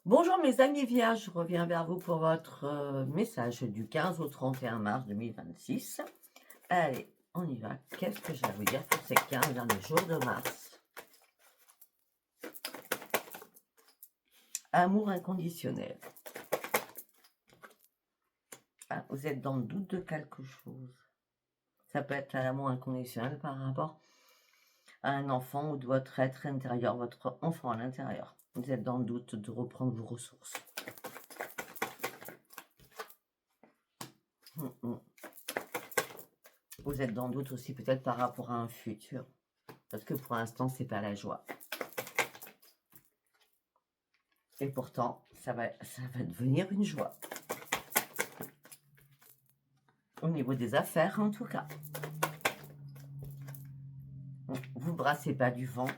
Bonjour mes amis vierges, je reviens vers vous pour votre message du 15 au 31 mars 2026. Allez, on y va. Qu'est-ce que j'ai à vous dire pour ces 15 derniers jours de mars? Amour inconditionnel. Ah, vous êtes dans le doute de quelque chose. Ça peut être un amour inconditionnel par rapport à un enfant ou de votre être intérieur, votre enfant à l'intérieur. Vous êtes dans le doute de reprendre vos ressources. Hum, hum. Vous êtes dans le doute aussi peut-être par rapport à un futur. Parce que pour l'instant, c'est pas la joie. Et pourtant, ça va devenir une joie. Au niveau des affaires, en tout cas. Vous ne brassez pas du vent.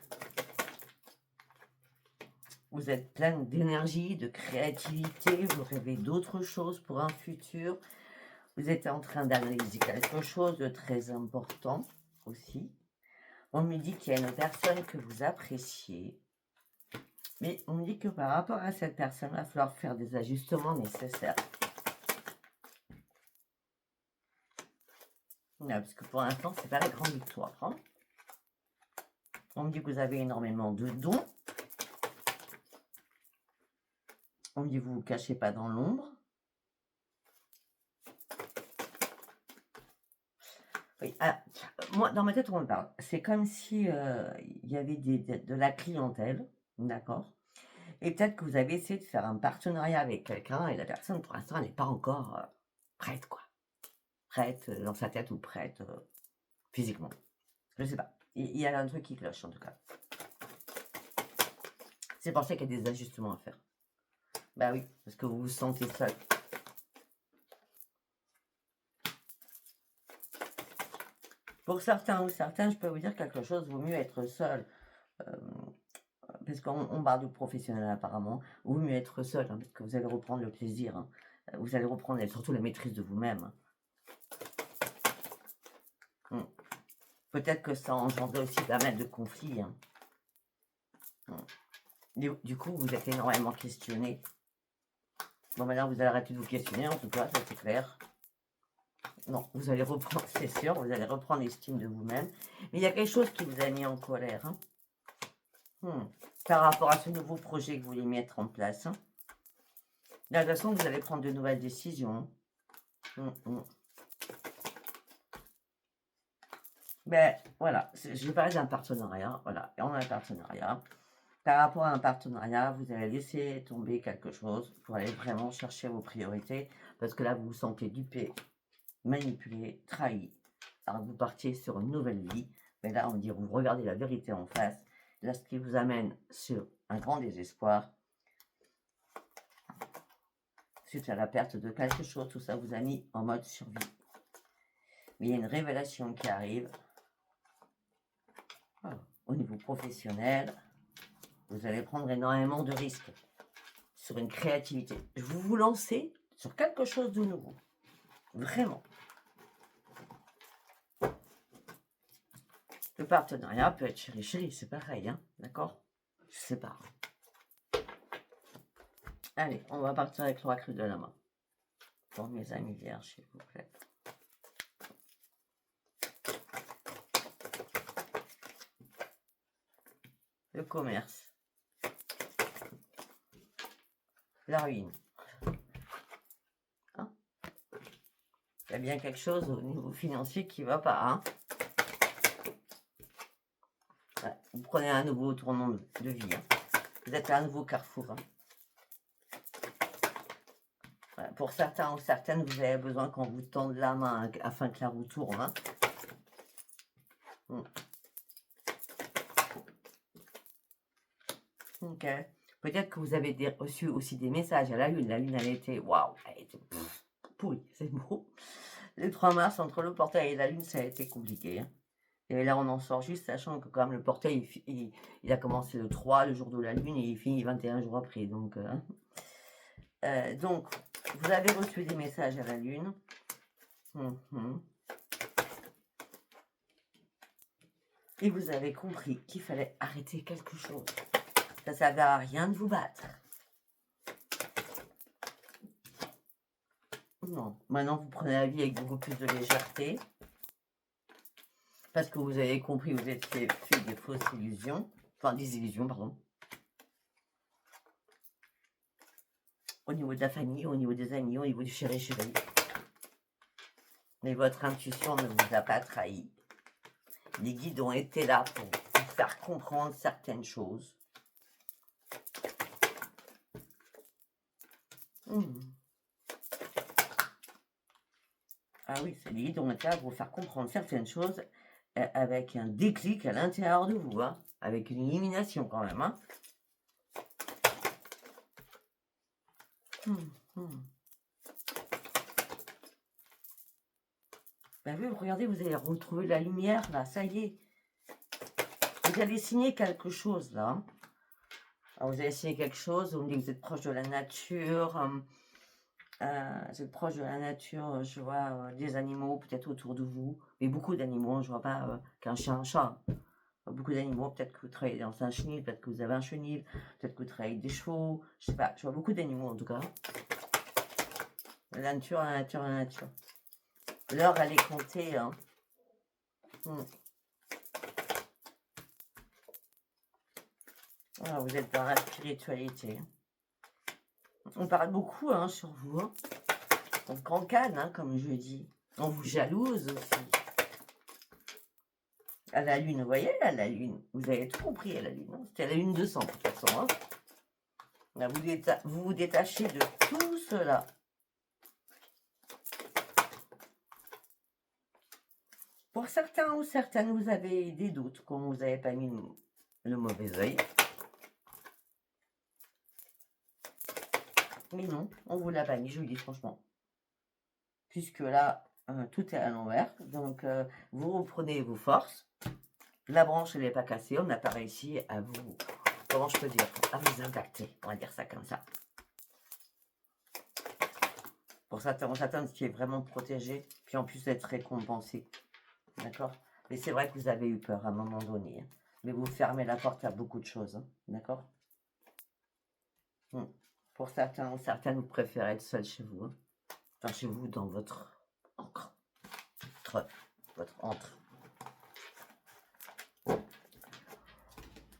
Vous êtes plein d'énergie, de créativité. Vous rêvez d'autres choses pour un futur. Vous êtes en train d'analyser quelque chose de très important aussi. On me dit qu'il y a une personne que vous appréciez. Mais on me dit que par rapport à cette personne, il va falloir faire des ajustements nécessaires. Non, parce que pour l'instant, c'est pas la grande victoire. Hein. On me dit que vous avez énormément de dons. On me dit que vous ne vous cachez pas dans l'ombre. Oui, moi, dans ma tête, on me parle. C'est comme si il y avait de la clientèle, d'accord? Et peut-être que vous avez essayé de faire un partenariat avec quelqu'un et la personne, pour l'instant, elle n'est pas encore prête, quoi. Prête dans sa tête ou prête physiquement. Je ne sais pas. Il y a un truc qui cloche, en tout cas. C'est pour ça qu'il y a des ajustements à faire. Bah oui, parce que vous vous sentez seul. Pour certains ou certaines, je peux vous dire quelque chose, vaut mieux être seul. Parce qu'on parle de professionnel apparemment, vaut mieux être seul, hein, parce que vous allez reprendre le plaisir. Hein. Vous allez reprendre surtout la maîtrise de vous-même. Hein. Peut-être que ça engendre aussi pas mal de conflits. Hein. Du coup, vous êtes énormément questionné. Bon, maintenant, vous allez arrêter de vous questionner, en tout cas, ça c'est clair. Non, vous allez reprendre, c'est sûr, vous allez reprendre l'estime de vous-même. Mais il y a quelque chose qui vous a mis en colère. Hein. Par rapport à ce nouveau projet que vous voulez mettre en place. Hein. De toute façon, vous allez prendre de nouvelles décisions. Ben voilà, je vais parler d'un partenariat. Voilà, et on a un partenariat. Par rapport à un partenariat, vous allez laisser tomber quelque chose pour aller vraiment chercher vos priorités. Parce que là, vous vous sentez dupé, manipulé, trahi. Alors vous partiez sur une nouvelle vie. Mais là, on dit, vous regardez la vérité en face. Là, ce qui vous amène sur un grand désespoir. Suite à la perte de quelque chose, tout ça vous a mis en mode survie. Mais il y a une révélation qui arrive. Au niveau professionnel, vous allez prendre énormément de risques sur une créativité. Vous vous lancez sur quelque chose de nouveau. Vraiment. Le partenariat peut être chéri-chéri, c'est pareil, hein, d'accord? Je sais pas. Allez, on va partir avec l'oracle de la main. Pour mes amis vierges, s'il vous plaît. Le commerce. La ruine. Hein? Il y a bien quelque chose au niveau financier qui va pas, hein? Ouais, vous prenez un nouveau tournant de vie. Hein. Vous êtes à un nouveau carrefour. Hein. Ouais, pour certains ou certaines, vous avez besoin qu'on vous tende la main hein, afin que la roue tourne. Hein. Ok. Peut-être que vous avez reçu aussi des messages à la Lune. La Lune, elle était... Waouh, elle était pourrie, c'est beau. Le 3 mars, entre le portail et la Lune, ça a été compliqué. Hein. Et là, on en sort juste, sachant que quand même le portail, il a commencé le 3, le jour de la Lune, et il finit 21 jours après. Donc, vous avez reçu des messages à la Lune. Et vous avez compris qu'il fallait arrêter quelque chose. Ça ne servait à rien de vous battre. Non. Maintenant, vous prenez la vie avec beaucoup plus de légèreté. Parce que vous avez compris, vous êtes fait des fausses illusions. Enfin, des illusions, pardon. Au niveau de la famille, au niveau des amis, au niveau du chéri-chéri. Mais votre intuition ne vous a pas trahi. Les guides ont été là pour vous faire comprendre certaines choses. Ah oui, les guides ont été là pour vous faire comprendre certaines choses avec un déclic à l'intérieur de vous, hein, avec une illumination quand même. Hein. Ben oui, regardez, vous allez retrouver la lumière, là, ça y est. Vous allez signer quelque chose, là. Hein. Alors, vous allez signer quelque chose, vous me dites que vous êtes proche de la nature, vous êtes proche de la nature, je vois des animaux peut-être autour de vous, mais beaucoup d'animaux, je vois pas qu'un chien, un chat. Beaucoup d'animaux, peut-être que vous travaillez dans un chenil, peut-être que vous avez un chenil, peut-être que vous travaillez avec des chevaux, je sais pas, je vois beaucoup d'animaux en tout cas. La nature, la nature, la nature. L'heure, elle est comptée, hein. Voilà, vous êtes dans la spiritualité. On parle beaucoup hein, sur vous. Hein. Donc en canne, hein, comme je dis. On vous jalouse aussi. À la lune, vous voyez, à la lune. Vous avez tout compris à la lune. Hein. C'était à la lune 200 de toute façon. Hein. Là, vous vous détachez de tout cela. Pour certains ou certaines, vous avez des doutes quand vous n'avez pas mis le mauvais œil. Mais non, on vous l'a pas mis, je vous le dis franchement. Puisque là, tout est à l'envers. Donc, vous reprenez vos forces. La branche, elle n'est pas cassée. On n'a pas réussi à vous, comment je peux dire, à vous impacter. On va dire ça comme ça. Pour certains, ce qui est vraiment protégé, puis en plus d'être récompensé. D'accord? Mais c'est vrai que vous avez eu peur à un moment donné. Hein. Mais vous fermez la porte à beaucoup de choses. Hein. D'accord? Pour certains ou certaines, vous préférez être seul chez vous. Hein. Enfin, chez vous, dans votre encre. Votre entre.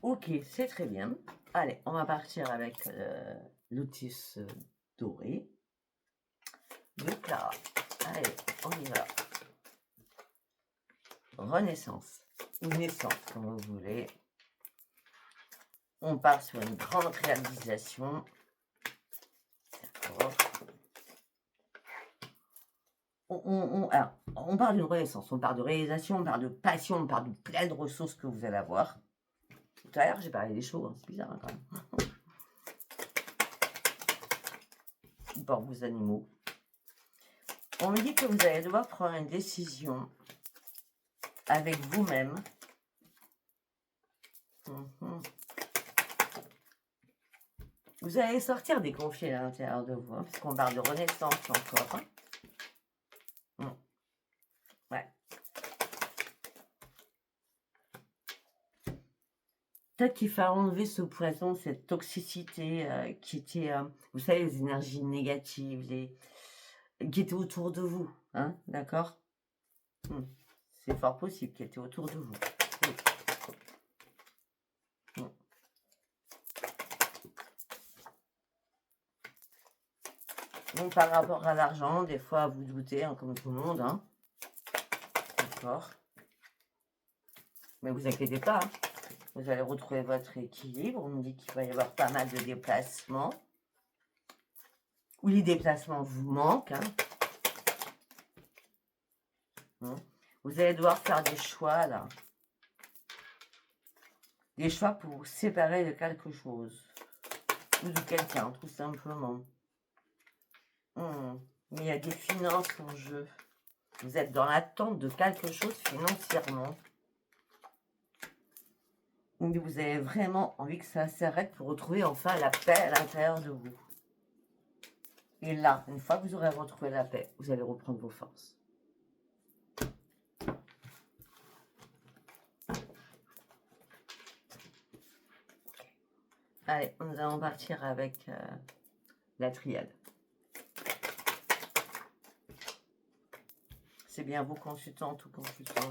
Ok, c'est très bien. Allez, on va partir avec l'outil doré de Clara. Allez, on y va. Renaissance ou naissance, comme vous voulez. On part sur une grande réalisation. D'accord. On parle d'une renaissance, on parle de réalisation, on parle de passion, on parle de plein de ressources que vous allez avoir. Tout à l'heure, j'ai parlé des choses, hein, c'est bizarre hein, quand même. Pour vos animaux. On me dit que vous allez devoir prendre une décision avec vous-même. Vous allez sortir des conflits à l'intérieur de vous, hein, parce qu'on parle de renaissance encore. Hein. Ouais. Peut-être qu'il faut enlever ce poison, cette toxicité qui était, vous savez, les énergies négatives, qui étaient autour de vous. Hein, d'accord? C'est fort possible qu'elle était autour de vous. Donc, par rapport à l'argent, des fois, vous doutez, hein, comme tout le monde. Hein. D'accord. Mais vous inquiétez pas. Hein. Vous allez retrouver votre équilibre. On me dit qu'il va y avoir pas mal de déplacements. Ou les déplacements vous manquent. Hein. Vous allez devoir faire des choix, là. Des choix pour vous séparer de quelque chose. Ou de quelqu'un, tout simplement. Mais il y a des finances en jeu. Vous êtes dans l'attente de quelque chose financièrement. Mais vous avez vraiment envie que ça s'arrête pour retrouver enfin la paix à l'intérieur de vous. Et là, une fois que vous aurez retrouvé la paix, vous allez reprendre vos forces. Allez, nous allons partir avec la triade. C'est bien vous, consultant, tout consultant.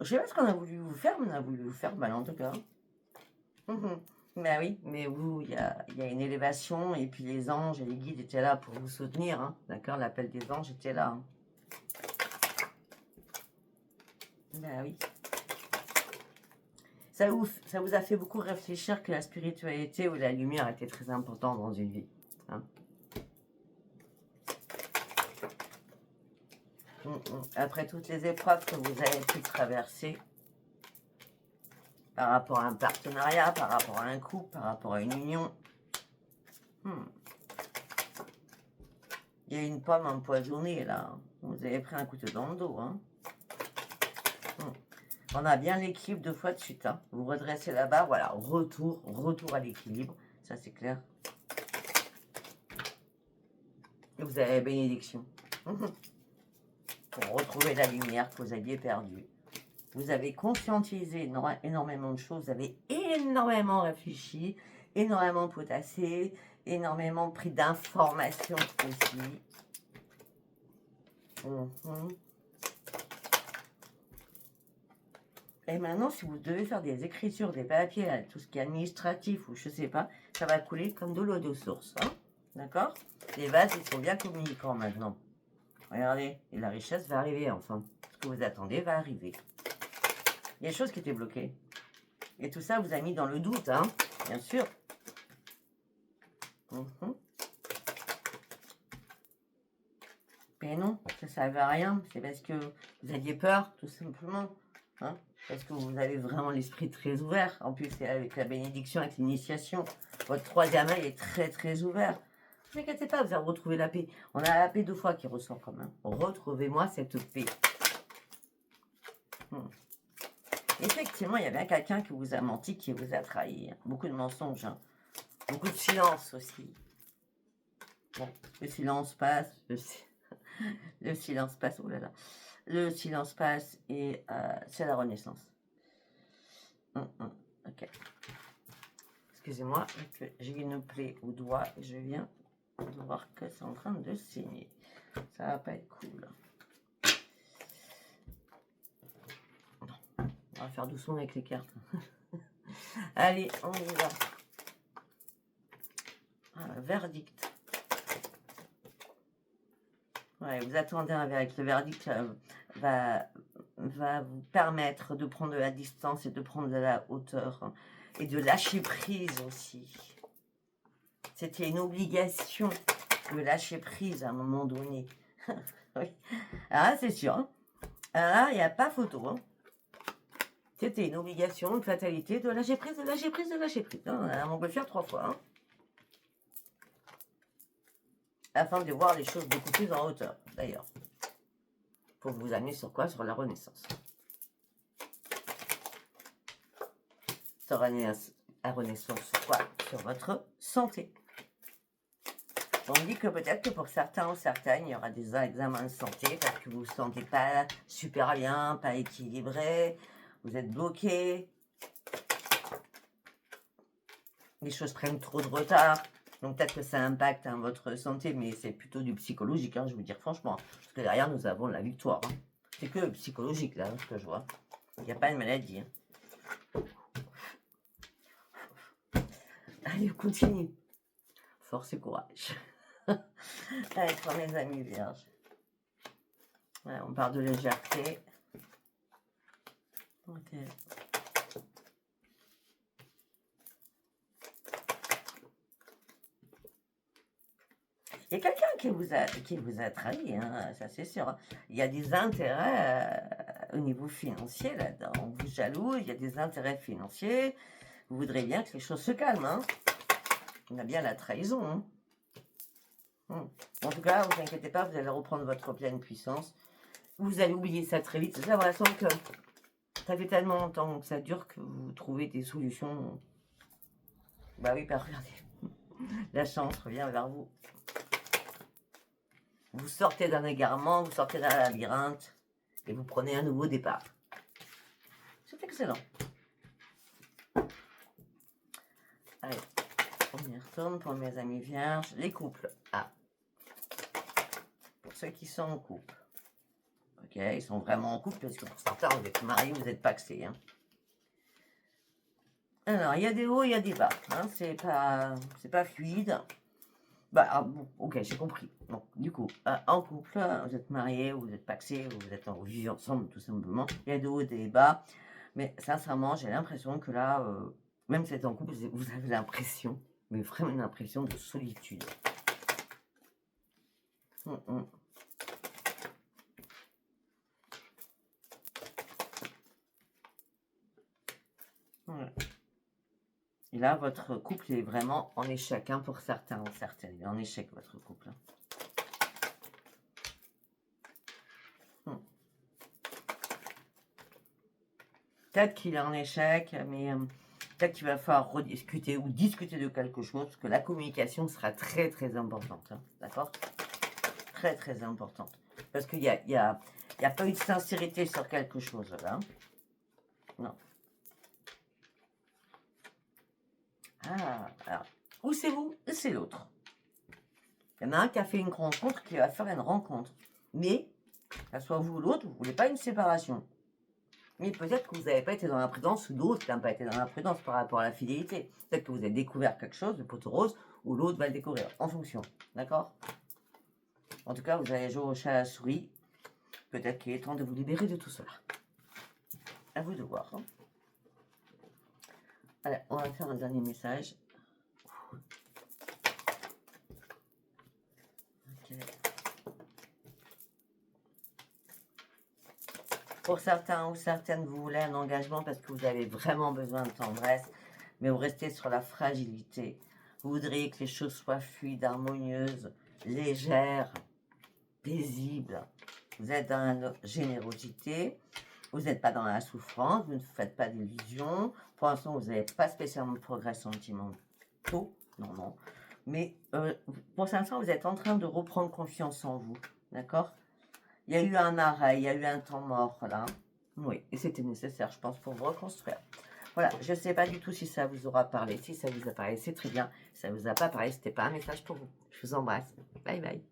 Je sais pas ce qu'on a voulu vous faire, mais on a voulu vous faire mal en tout cas. Ben oui, mais vous, il y a une élévation, et puis les anges et les guides étaient là pour vous soutenir, hein, d'accord? L'appel des anges était là. Hein. Ben oui. Ça vous a fait beaucoup réfléchir que la spiritualité ou la lumière était très importante dans une vie. Hein. Après toutes les épreuves que vous avez pu traverser, par rapport à un partenariat, par rapport à un couple, par rapport à une union, il y a une pomme empoisonnée là. Vous avez pris un couteau dans le dos. Hein. On a bien l'équilibre 2 fois de suite. Hein. Vous redressez là-bas, voilà, retour à l'équilibre. Ça, c'est clair. Et vous avez la bénédiction. Pour retrouver la lumière que vous aviez perdue. Vous avez conscientisé énormément de choses. Vous avez énormément réfléchi, énormément potassé, énormément pris d'informations aussi. Et maintenant, si vous devez faire des écritures, des papiers, tout ce qui est administratif ou je sais pas, ça va couler comme de l'eau de source. Hein, d'accord? Les vases, ils sont bien communicants maintenant. Regardez, et la richesse va arriver enfin. Ce que vous attendez va arriver. Il y a des choses qui étaient bloquées. Et tout ça vous a mis dans le doute, hein, bien sûr. Mais non, ça ne servait à rien. C'est parce que vous aviez peur, tout simplement. Hein, parce que vous avez vraiment l'esprit très ouvert. En plus, c'est avec la bénédiction, avec l'initiation. Votre 3e œil est très, très ouvert. Ne vous inquiétez pas, vous allez retrouver la paix. On a la paix 2 fois qui ressort quand même. Retrouvez-moi cette paix. Effectivement, il y a bien quelqu'un qui vous a menti, qui vous a trahi. Beaucoup de mensonges. Hein. Beaucoup de silence aussi. Bon, le silence passe. Le silence passe. Oh là là. Le silence passe et c'est la renaissance. Ok. Excusez-moi, j'ai une plaie au doigt et je viens de voir que c'est en train de saigner. Ça va pas être cool. Bon, on va faire doucement avec les cartes. Allez, on y va. Verdict. Ouais, vous attendez un verdict. Le verdict va vous permettre de prendre de la distance et de prendre de la hauteur. Hein, et de lâcher prise aussi. C'était une obligation de lâcher prise à un moment donné. Oui. Alors là, c'est sûr. Hein. Alors là, il n'y a pas photo. Hein. C'était une obligation, une fatalité de lâcher prise, de lâcher prise, de lâcher prise. Hein. On peut le faire 3 fois. Hein. Afin de voir les choses beaucoup plus en hauteur, d'ailleurs. Pour vous amener sur quoi? Sur la renaissance. Sur la renaissance sur quoi? Sur votre santé. On dit que peut-être que pour certains ou certaines, il y aura des examens de santé parce que vous ne vous sentez pas super bien, pas équilibré, vous êtes bloqué. Les choses prennent trop de retard. Donc peut-être que ça impacte hein, votre santé, mais c'est plutôt du psychologique, hein, je vous dire franchement. Parce que derrière, nous avons la victoire. Hein. C'est que psychologique, là, ce que je vois. Il n'y a pas de maladie. Hein. Allez, on continue. Force et courage. Allez, pour mes amis vierges. Voilà, on parle de légèreté. Ok. Il y a quelqu'un qui vous a trahi, hein, ça c'est sûr. Hein. Il y a des intérêts au niveau financier là-dedans. On vous jalouse, il y a des intérêts financiers. Vous voudrez bien que les choses se calment. Hein. On a bien la trahison. Hein. En tout cas, ne vous inquiétez pas, vous allez reprendre votre pleine puissance. Vous allez oublier ça très vite. J'ai l'impression que ça fait tellement longtemps que ça dure que vous trouvez des solutions. Bah oui, bah regardez. La chance revient vers vous. Vous sortez d'un égarement, vous sortez d'un labyrinthe et vous prenez un nouveau départ. C'est excellent. Allez, on On y retourne pour mes amis vierges. Les couples. Ah. Pour ceux qui sont en couple. Ok, ils sont vraiment en couple parce que pour certains, vous êtes mariés, vous êtes paxés. Hein. Alors, il y a des hauts, il y a des bas. Hein. C'est pas fluide. Bah, ah, bon, ok, j'ai compris. Donc, du coup, en couple, vous êtes mariés, vous êtes paxés, vous êtes en vivez ensemble, tout simplement. Il y a des hauts et des bas. Mais sincèrement, j'ai l'impression que là, même si vous êtes en couple, vous avez l'impression, mais vraiment une impression de solitude. Ouais. Et là, votre couple est vraiment en échec, hein, pour certains ou certaines. Il est en échec, votre couple. Peut-être qu'il est en échec, mais peut-être qu'il va falloir rediscuter ou discuter de quelque chose, parce que la communication sera très, très importante. Hein, d'accord? Très, très importante. Parce qu'il y a pas eu de sincérité sur quelque chose, là. Non. Ah, alors, ou c'est vous, ou c'est l'autre. Il y en a un qui a fait une rencontre, qui va faire une rencontre. Mais, que ce soit vous ou l'autre, vous ne voulez pas une séparation. Mais peut-être que vous n'avez pas été dans la prudence, ou l'autre n'a pas été dans la prudence par rapport à la fidélité. Peut-être que vous avez découvert quelque chose, le poteau rose, ou l'autre va le découvrir, en fonction. D'accord? En tout cas, vous allez jouer au chat à la souris. Peut-être qu'il est temps de vous libérer de tout cela. À vous de voir. Hein. Allez, on va faire un dernier message. Okay. Pour certains ou certaines, vous voulez un engagement parce que vous avez vraiment besoin de tendresse, mais vous restez sur la fragilité. Vous voudriez que les choses soient fluides, harmonieuses, légères, paisibles. Vous êtes dans la générosité, vous n'êtes pas dans la souffrance, vous ne faites pas d'illusions. Pour l'instant, vous n'avez pas spécialement de progrès sentimentaux, non. Mais pour l'instant, vous êtes en train de reprendre confiance en vous, d'accord? Il y a eu un arrêt, il y a eu un temps mort, là. Oui, et c'était nécessaire, je pense, pour vous reconstruire. Voilà, je ne sais pas du tout si ça vous aura parlé. Si ça vous a parlé, c'est très bien. Si ça ne vous a pas parlé, ce n'était pas un message pour vous. Je vous embrasse. Bye bye.